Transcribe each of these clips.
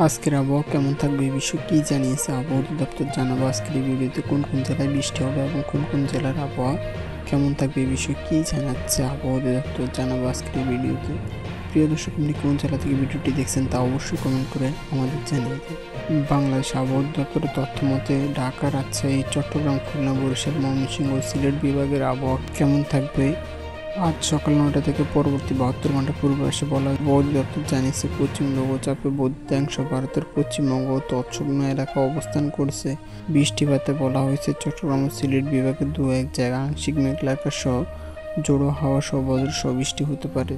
আজকের আবহাওয়া কেমন থাকবে এই বিষয়ে কি জানিয়েছে আবহাওয়া অধিদপ্তর জানাবো। আজকের এই ভিডিওতে কোন কোন জেলায় বৃষ্টি হবে এবং কোন কোন জেলার আবহাওয়া কেমন থাকবে এই বিষয়ে কি জানাচ্ছে আবহাওয়া অধিদপ্তর জানাবো আজকের এই ভিডিওতে। প্রিয় দর্শক, আপনি কোন জেলা থেকে ভিডিওটি দেখছেন তা অবশ্যই কমেন্ট করে আমাদের জানিয়ে দিন। বাংলাদেশ আবহাওয়া অধিদপ্তরের তথ্য মতে ঢাকা, রাজশাহী, চট্টগ্রাম, খুলনা, বরিশাল, ময়মনসিংহ ও সিলেট বিভাগের আবহাওয়া কেমন থাকবে আজ সকাল ৯টা থেকে পরবর্তী ৭২ ঘন্টা পূর্বাভাসে বলা হয়। আবহাওয়া অধিদপ্তর জানিয়েছে, পশ্চিম লঘুচাপে অধিকাংশ ভারতের পশ্চিমবঙ্গ ও তৎসংলগ্ন এলাকা অবস্থান করছে। বৃষ্টিপাতে বলা হয়েছে চট্টগ্রাম ও সিলেট বিভাগের দু-এক জায়গায় আংশিক মেঘলা আকাশ সহ ঝোড়ো হাওয়া সহ বজ্রসহ বৃষ্টি হতে পারে।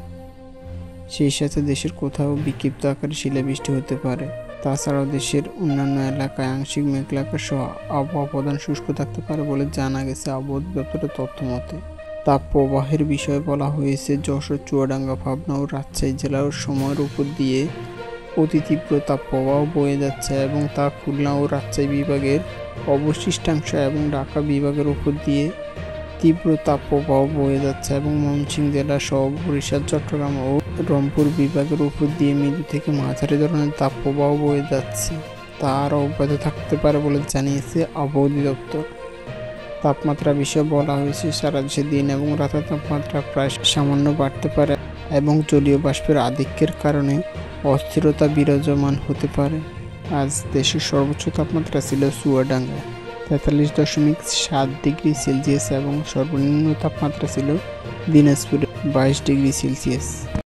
সেই সাথে দেশের কোথাও বিক্ষিপ্ত আকারে শিলাবৃষ্টি হতে পারে। তাছাড়াও দেশের অন্যান্য এলাকায় আংশিক মেঘলা আকাশ সহ আবহাওয়া প্রধান শুষ্ক থাকতে পারে বলে জানা গেছে আবহাওয়া অধিদপ্তরের তথ্য মতে। তাপপ্রবাহের বিষয়ে বলা হয়েছে, যশোর, চুয়াডাঙ্গা, পাবনা ও রাজশাহী জেলার সময়ের উপর দিয়ে অতি তীব্র তাপপ্রবাহ বয়ে যাচ্ছে এবং তা খুলনা ও রাজশাহী বিভাগের অবশিষ্টাংশ এবং ঢাকা বিভাগের উপর দিয়ে তীব্র তাপপ্রবাহ বয়ে যাচ্ছে এবং ময়মনসিংহ জেলা সহ বরিশাল, চট্টগ্রাম ও রংপুর বিভাগের উপর দিয়ে মৃদু থেকে মাঝারি ধরনের তাপপ্রবাহ বয়ে যাচ্ছে। তা আরও অব্যাহত থাকতে পারে বলে জানিয়েছে আবহাওয়া অধিদপ্তর। তাপমাত্রা বিষয়ে বলা হয়েছে, সারা দেশে দিন এবং রাতের তাপমাত্রা প্রায় সামান্য বাড়তে পারে এবং জলীয় বাষ্পের আধিক্যের কারণে অস্থিরতা বিরাজমান হতে পারে। আজ দেশের সর্বোচ্চ তাপমাত্রা ছিল চুয়াডাঙ্গায় ৪৩.৭ ডিগ্রি সেলসিয়াস এবং সর্বনিম্ন তাপমাত্রা ছিল দিনাজপুরে ২২ ডিগ্রি সেলসিয়াস।